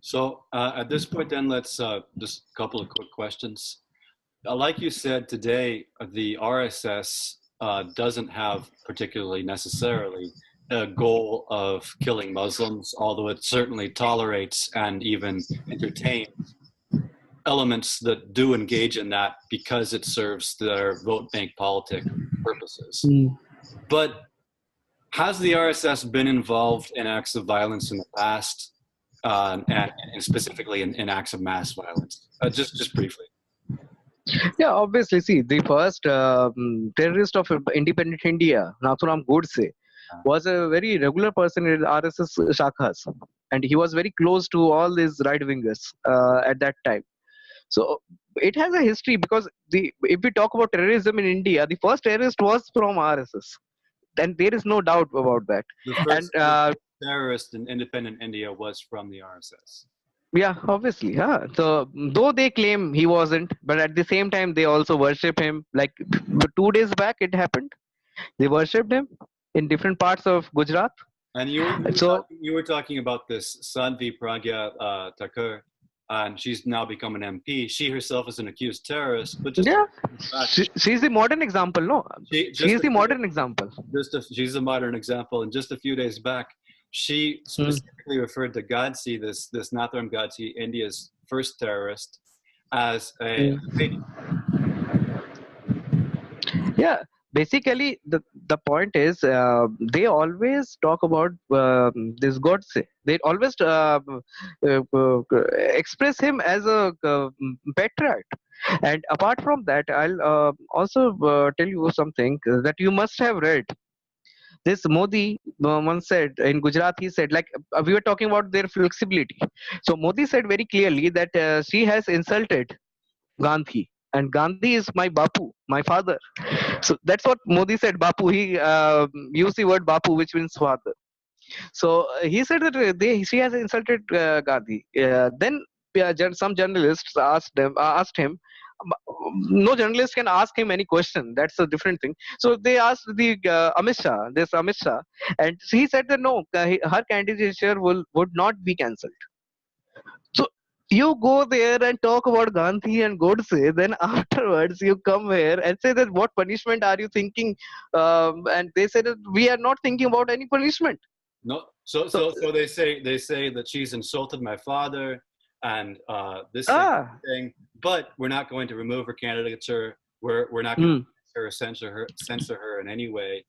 So at this point, then let's just a couple of quick questions. Like you said today, the RSS doesn't have particularly necessarily a goal of killing Muslims, although it certainly tolerates and even entertains elements that do engage in that because it serves their vote bank politic purposes. But has the RSS been involved in acts of violence in the past, and specifically in acts of mass violence? Just briefly. Yeah, obviously. See, the first terrorist of independent India, Nathuram Godse, was a very regular person in RSS Shakhas, and he was very close to all these right wingers at that time. So it has a history because if we talk about terrorism in India, the first terrorist was from RSS, and there is no doubt about that. The And first terrorist in independent India was from the RSS. yeah, obviously, yeah. So though they claim he wasn't, but at the same time they also worship him. Like 2 days back, it happened. They worshipped him in different parts of Gujarat. And you were talking about this Sadhvi Pragya Thakur, and she's now become an MP. She herself is an accused terrorist, but just she's the modern example, no? She's the modern example. She's a modern example, and just a few days back, she specifically referred to Gadsi, this Nathuram Gadsi, India's first terrorist, as a fake. Yeah, basically the point is they always talk about this Godse. They always express him as a patriot. And apart from that, I'll also tell you something that you must have read. This Modi once said in Gujarat, he said, like we were talking about their flexibility. So Modi said very clearly that she has insulted Gandhi, and Gandhi is my Bapu, my father. So that's what Modi said. Bapu. He used the word Bapu, which means father. So he said that she has insulted Gandhi. Then some journalists asked him. No journalist can ask him any question. That's a different thing. So they asked the Amit Shah, and he said that no, her candidature would not be cancelled. So you go there and talk about Gandhi and Godse, then afterwards you come here and say that what punishment are you thinking? And they say that we are not thinking about any punishment. No, so they say that she's insulted my father and this thing, but we're not going to remove her candidature. We're not going to censor her in any way.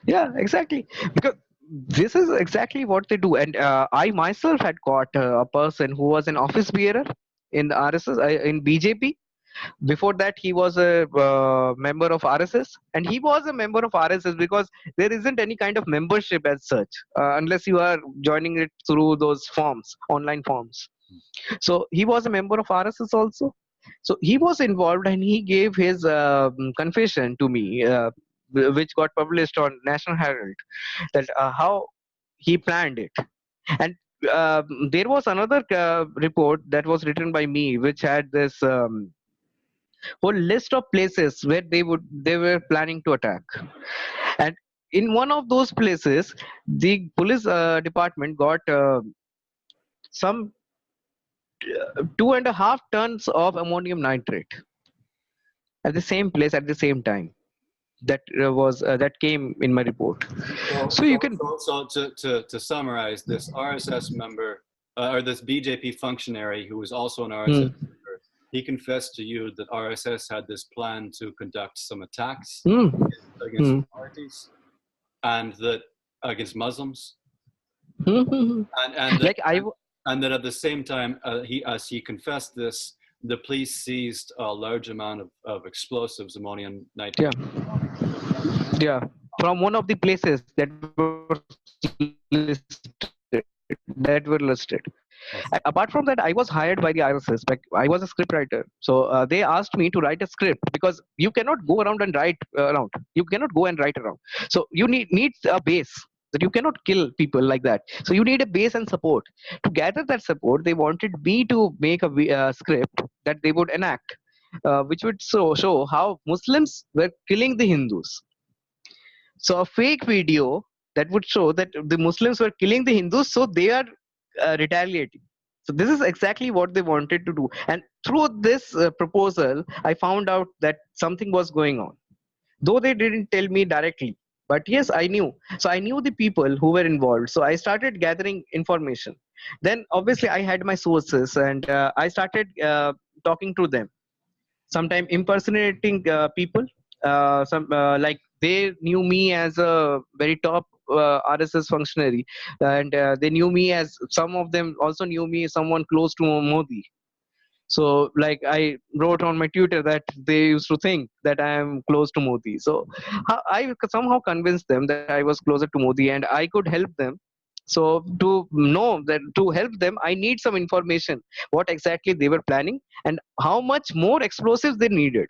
Yeah, exactly. Because this is exactly what they do. And I myself had caught a person who was an office bearer in the RSS, in BJP. Before that, he was a member of RSS, and he was a member of RSS because there isn't any kind of membership as such, unless you are joining it through those forms, online forms. So he was a member of RSS also. So he was involved, and he gave his confession to me, which got published on National Herald, that how he planned it. And there was another report that was written by me, which had this whole list of places where they were planning to attack. And in one of those places, the police department got some 2.5 tons of ammonium nitrate at the same place at the same time. That came in my report. So you can. So to summarize, this RSS member or this BJP functionary who was also an RSS member, he confessed to you that RSS had this plan to conduct some attacks against minorities and that against Muslims, and that at the same time, as he confessed this, the police seized a large amount of explosives, ammonium nitrate. Yeah, from one of the places that were listed. And apart from that, I was hired by the RSS. Like I was a scriptwriter, so they asked me to write a script because you cannot go around and write around. You cannot go and write around. So you need a base. That you cannot kill people like that. So you need a base and support. To gather that support, they wanted me to make a script that they would enact, which would show how Muslims were killing the Hindus. So a fake video that would show that the Muslims were killing the Hindus, so they are retaliating. So this is exactly what they wanted to do. And through this proposal, I found out that something was going on, though they didn't tell me directly. But yes, I knew. So I knew the people who were involved. So I started gathering information. Then obviously I had my sources, and I started talking to them, sometimes impersonating people. Some like they knew me as a very top RSS functionary, and they knew me as, some of them also knew me someone close to Modi. So like I wrote on my Twitter that they used to think that I am close to Modi. So I somehow convinced them that I was closer to Modi and I could help them. So to know that, to help them, I need some information what exactly they were planning and how much more explosives they needed.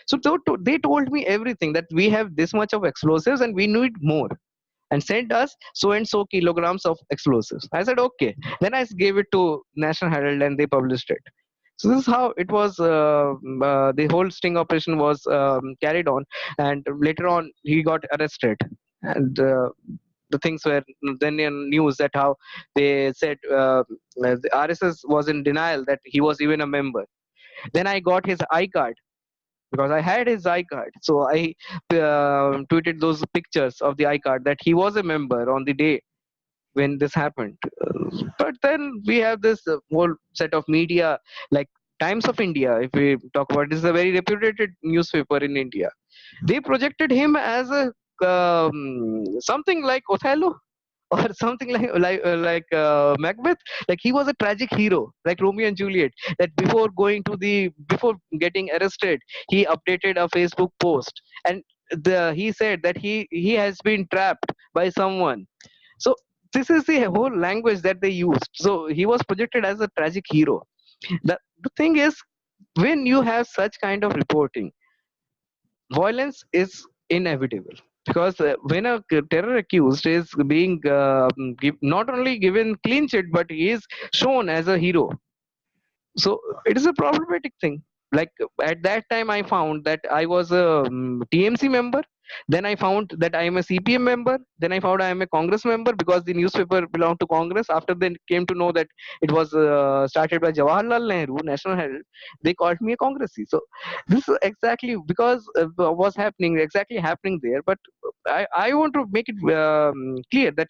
So they told me everything, that we have this much of explosives and we need more, and sent us so and so kilograms of explosives. I said okay. Then I gave it to National Herald and they published it. So this is how it was. The whole sting operation was carried on, and later on he got arrested. And the things were then in news, that how they said the RSS was in denial that he was even a member. Then I got his I-card, because I had his I-card. So I tweeted those pictures of the I-card that he was a member on the day when this happened. But then we have this whole set of media, like Times of India, if we talk about, this is a very reputed newspaper in India. They projected him as a something like Othello, or something like Macbeth. Like he was a tragic hero, like Romeo and Juliet. That before getting arrested, he updated a Facebook post, and he said that he has been trapped by someone. So this is the whole language that they used. So he was projected as a tragic hero. The thing is, when you have such kind of reporting, violence is inevitable, because when a terror accused is being not only given clean sheet, but he is shown as a hero. So it is a problematic thing. Like at that time I found that I was a TMC member, then I found that I am a CPM member, then I found I am a Congress member, because the newspaper belonged to Congress. After they came to know that it was started by Jawaharlal Nehru, National Herald, they called me a Congressy. So this is exactly because was happening, exactly happening there. But I want to make it clear that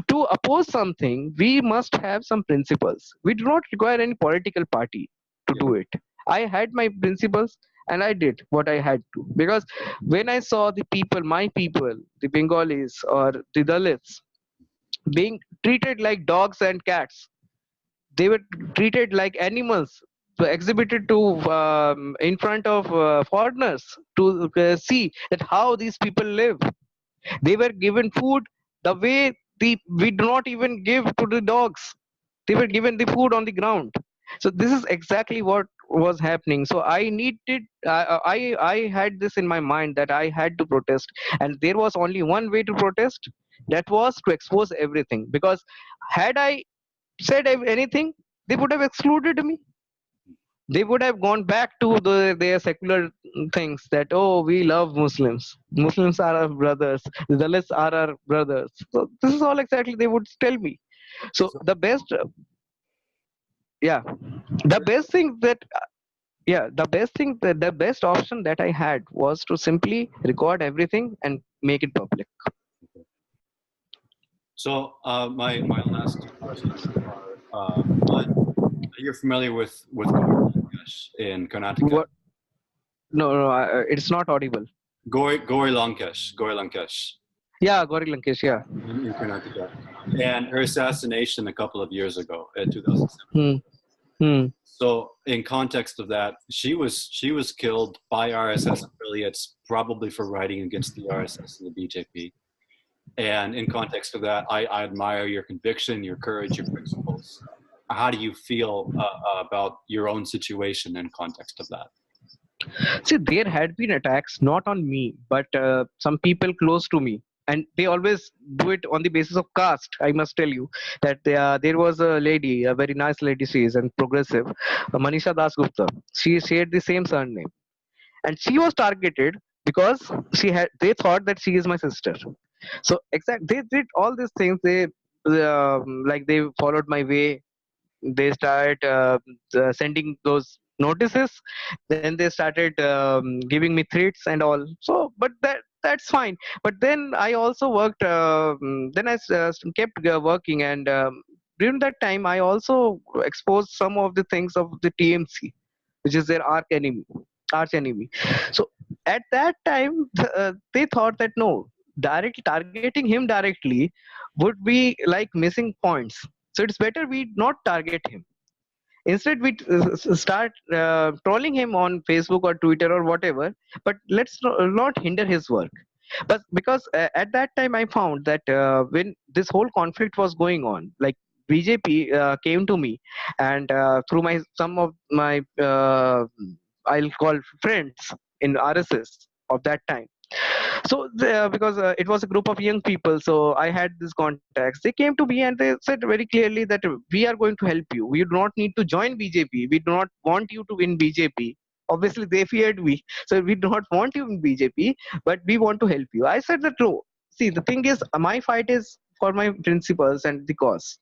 to oppose something, we must have some principles. We do not require any political party to Yeah. do it. I had my principles and I did what I had to. Because when I saw the people, my people, the Bengalis or the Dalits, being treated like dogs and cats, they were treated like animals, so exhibited to in front of foreigners to see that how these people live. They were given food the way we do not even give to the dogs. They were given the food on the ground. So this is exactly what was happening. So I needed, I had this in my mind that I had to protest, and there was only one way to protest. That was to expose everything. Because had I said anything, they would have excluded me. They would have gone back to their secular things, that oh, we love Muslims are our brothers, the Dalits are our brothers. So this is all exactly they would tell me. So So, the best, yeah, the very best thing that yeah, the best thing, the best option that I had was to simply record everything and make it public. good. So, my last two questions are one, you're familiar with Gauri Lankesh in Karnataka? What? No, no, it's not audible. Gauri Lankesh Yeah, Gauri Lankesh, yeah. in Karnataka, and her assassination a couple of years ago, in 2007. Hmm. Hmm. So, in context of that, she was killed by RSS affiliates, probably for writing against the RSS and the BJP. And in context of that, I admire your conviction, your courage, your principles. How do you feel about your own situation in context of that? See, there had been attacks not on me, but some people close to me, and they always do it on the basis of caste. I must tell you that there was a lady, a very nice lady, she is, and progressive, Manisha Dasgupta. She shared the same surname, and she was targeted because she had. They thought that she is my sister. So they did all these things. Like they followed my way. They started sending those notices. Then they started giving me threats and all. So but that's fine. But then I also worked, then kept working, and during that time I also exposed some of the things of the TMC, which is their arch enemy. So at that time, they thought that no, targeting him directly would be like missing points. So it's better we not target him. Instead, we start trolling him on Facebook or Twitter or whatever. But let's not hinder his work. But because at that time I found that when this whole conflict was going on, like BJP came to me, and through my some of my I'll call friends in RSS of that time. So because it was a group of young people, so I had these contacts. They came to me and they said very clearly that we are going to help you. We do not need to join BJP. We do not want you to win BJP. Obviously, they feared me, so we do not want you in BJP, but we want to help you. I said that no. See, the thing is, my fight is for my principles and the cause,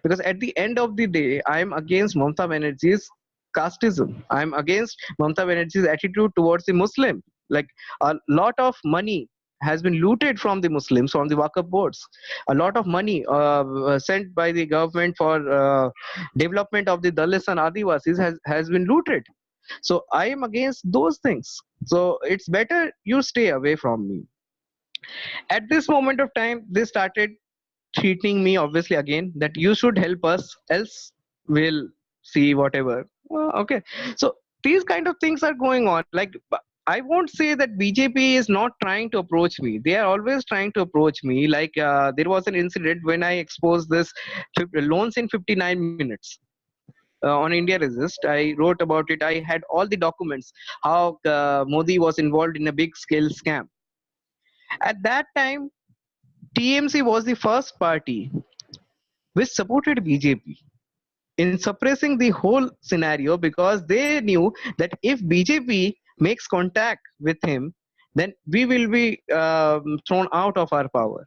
because at the end of the day I am against Mamata Banerjee's casteism. I am against Mamata Banerjee's attitude towards the Muslim. Like, a lot of money has been looted from the Muslims, from the Waqf boards. A lot of money sent by the government for development of the Dalits and Adivasis has been looted. So I am against those things. So it's better you stay away from me. At this moment of time, they started threatening me, obviously, again, that you should help us, else we'll see whatever. Okay. So these kind of things are going on. Like, I won't say that BJP is not trying to approach me. They are always trying to approach me. Like, there was an incident when I exposed this loans in 59 minutes on India Resist. I wrote about it. I had all the documents how Modi was involved in a big scale scam. At that time, TMC was the first party which supported BJP in suppressing the whole scenario, because they knew that if BJP makes contact with him, then we will be thrown out of our power.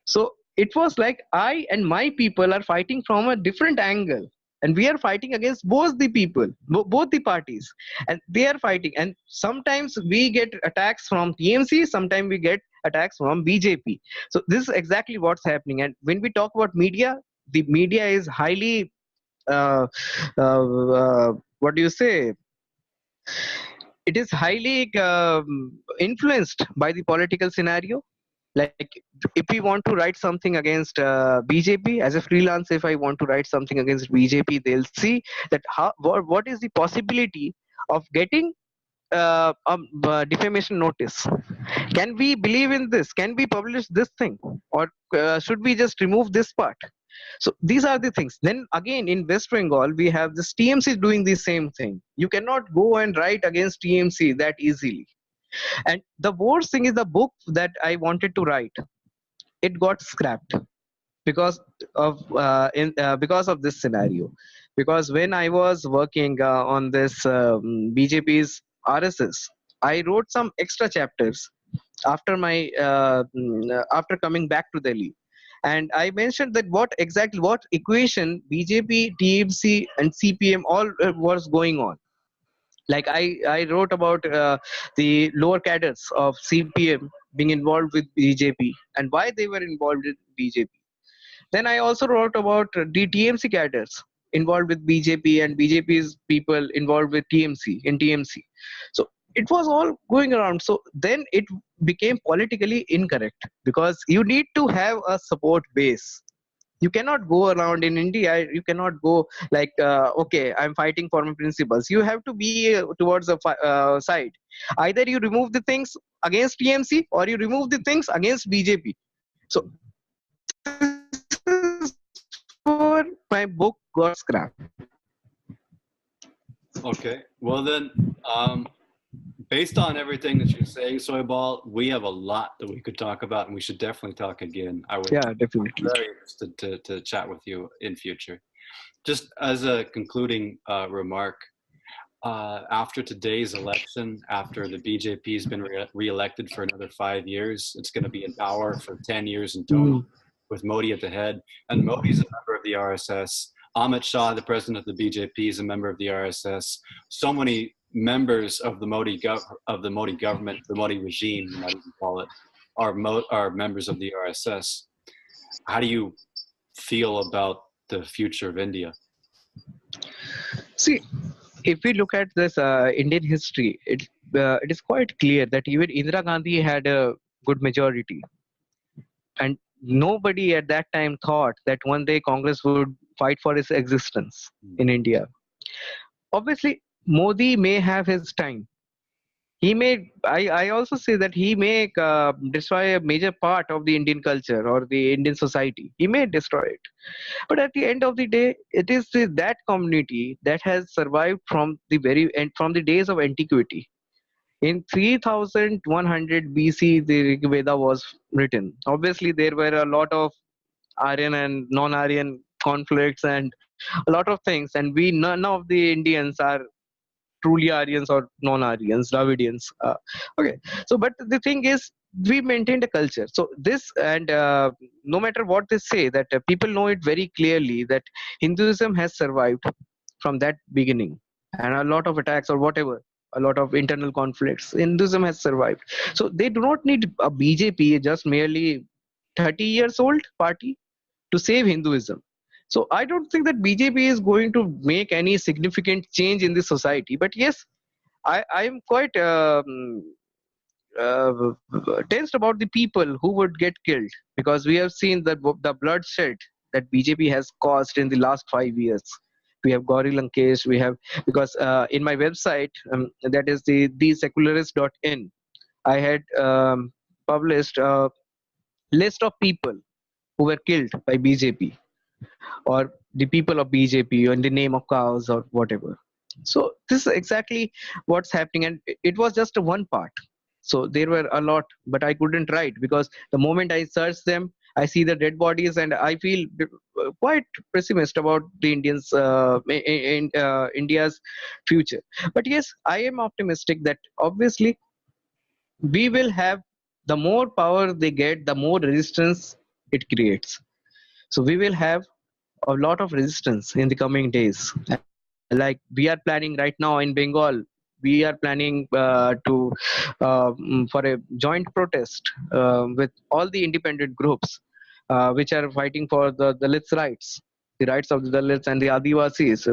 So it was like I and my people are fighting from a different angle, and we are fighting against both the people, both the parties, and they are fighting. And sometimes we get attacks from TMC, sometimes we get attacks from BJP. So this is exactly what's happening. And when we talk about media, the media is highly uh, what do you say, it is highly influenced by the political scenario. Like, if we want to write something against BJP as a freelance, if I want to write something against BJP, they'll see that what is the possibility of getting defamation notice. Can we believe in this? Can we publish this thing, or should we just remove this part? So these are the things. Then again, in West Bengal, we have this TMC doing the same thing. You cannot go and write against TMC that easily. And the worst thing is, the book that I wanted to write, it got scrapped because because of this scenario. Because when I was working on this BJP's RSS, I wrote some extra chapters after my after coming back to Delhi, and I mentioned that what equation BJP, TMC, and CPM all was going on. Like, I wrote about the lower cadres of CPM being involved with BJP and why they were involved with BJP. Then I also wrote about the TMC cadres involved with BJP and BJP's people involved with TMC. So it was all going around. So then it became politically incorrect, because you need to have a support base. You cannot go around in India. You cannot go like, okay, I'm fighting for my principles. You have to be towards the side. Either you remove the things against TMC, or you remove the things against BJP. So this is where my book got scrapped. Okay. Well then, based on everything that you're saying, Soibal, we have a lot that we could talk about, and we should definitely talk again. I would Yeah, be definitely. very interested to chat with you in future. Just as a concluding remark, after today's election, after the BJP has been re-elected for another 5 years, it's going to be in power for 10 years in total, Mm. with Modi at the head. And Modi's a member of the RSS. Amit Shah, the president of the BJP, is a member of the RSS. So many members of the Modi government, the Modi regime, you might even call it, are members of the RSS. How do you feel about the future of India? See, if we look at this Indian history, it is quite clear that even Indira Gandhi had a good majority, and nobody at that time thought that one day Congress would fight for its existence in India. Obviously, Modi may have his time. He may. I also say that he may destroy a major part of the Indian culture or the Indian society. He may destroy it. But at the end of the day, it is that community that has survived from the very end, from the days of antiquity. In 3100 BC, the Rig Veda was written. Obviously, there were a lot of Aryan and non-Aryan conflicts and a lot of things, and we none of the Indians are truly Aryans or non-Aryans, Dravidians. Okay, so but the thing is, we maintained a culture. So this and no matter what they say, that people know it very clearly that Hinduism has survived from that beginning, and a lot of attacks or whatever, a lot of internal conflicts. Hinduism has survived. So they do not need a BJP, just merely 30 years old party, to save Hinduism. So I don't think that BJP is going to make any significant change in the society. But yes, I am quite uh, tensed about the people who would get killed, because we have seen that the bloodshed that BJP has caused in the last 5 years. We have Gauri Lankesh, we have, because in my website, that is thesecularist.in, I had published a list of people who were killed by BJP, or the people of BJP, or in the name of cows or whatever. So this is exactly what's happening, and it was just one part. So there were a lot, but I couldn't write because the moment I search them, I see the dead bodies, and I feel quite pessimist about the India's future. But yes, I am optimistic that obviously we will have, the more power they get, the more resistance it creates. So we will have a lot of resistance in the coming days. Like we are planning right now in Bengal, we are planning for a joint protest with all the independent groups which are fighting for the Dalits' rights, the rights of the Dalits and the Adivasis,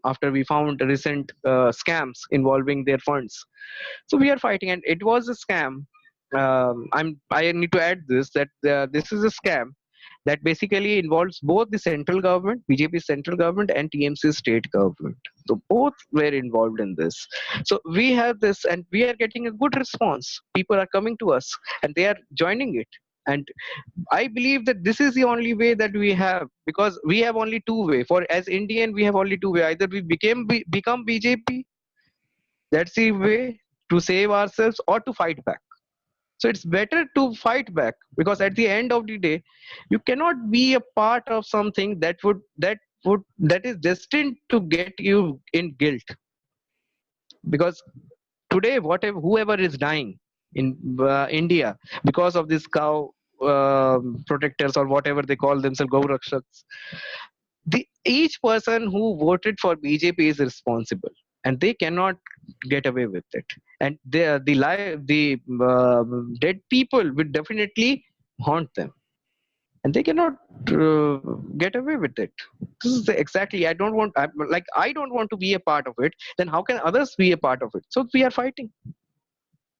after we found recent scams involving their funds. So we are fighting, and it was a scam. I need to add this, that this is a scam that basically involves both the central government, BJP central government, and TMC state government. So both were involved in this. So we have this, and we are getting a good response. People are coming to us, and they are joining it. And I believe that this is the only way that we have, because we have only two way. For as Indian, we have only two way. Either we become BJP, that's the way to save ourselves, or to fight back. So it's better to fight back, because at the end of the day, you cannot be a part of something that is destined to get you in guilt. Because today, whoever is dying in India because of this cow protectors, or whatever they call themselves, Gau Rakshaks, each person who voted for BJP is responsible, and they cannot get away with it. And the dead people will definitely haunt them, and they cannot get away with it. This is exactly, I don't want to be a part of it. Then how can others be a part of it? So we are fighting.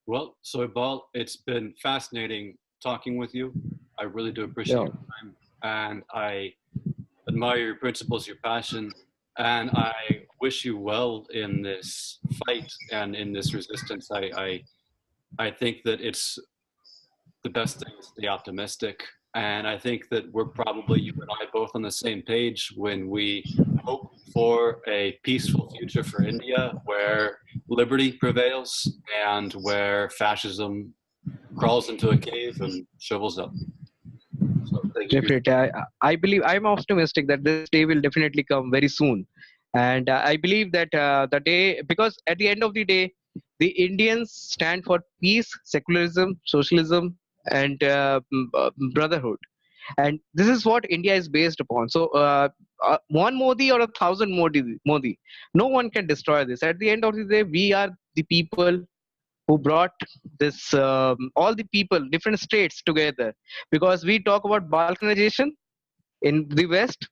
Well, Soibal, it's been fascinating talking with you. I really do appreciate your time, and I admire your principles, your passion, and I wish you well in this fight and in this resistance. I think that it's the best thing to stay optimistic, and I think that we're probably, you and I, both on the same page when we hope for a peaceful future for India, where liberty prevails and where fascism crawls into a cave and shrivels up. So thank you. Definitely, I believe, I'm optimistic that this day will definitely come very soon, And I believe that the day, because at the end of the day, the Indians stand for peace, secularism, socialism, and brotherhood. And this is what India is based upon. So one Modi or 1,000 Modi, no one can destroy this. At the end of the day, we are the people who brought this all the people, different states together. Because we talk about balkanization in the West,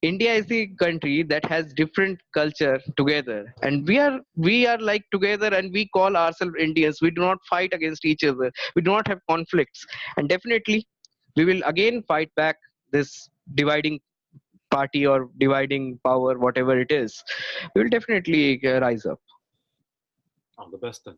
India is the country that has different culture together, and we are like together, and we call ourselves Indians. We do not fight against each other. We do not have conflicts, and definitely we will again fight back this dividing party or dividing power, whatever it is. We will definitely rise up. All the best then.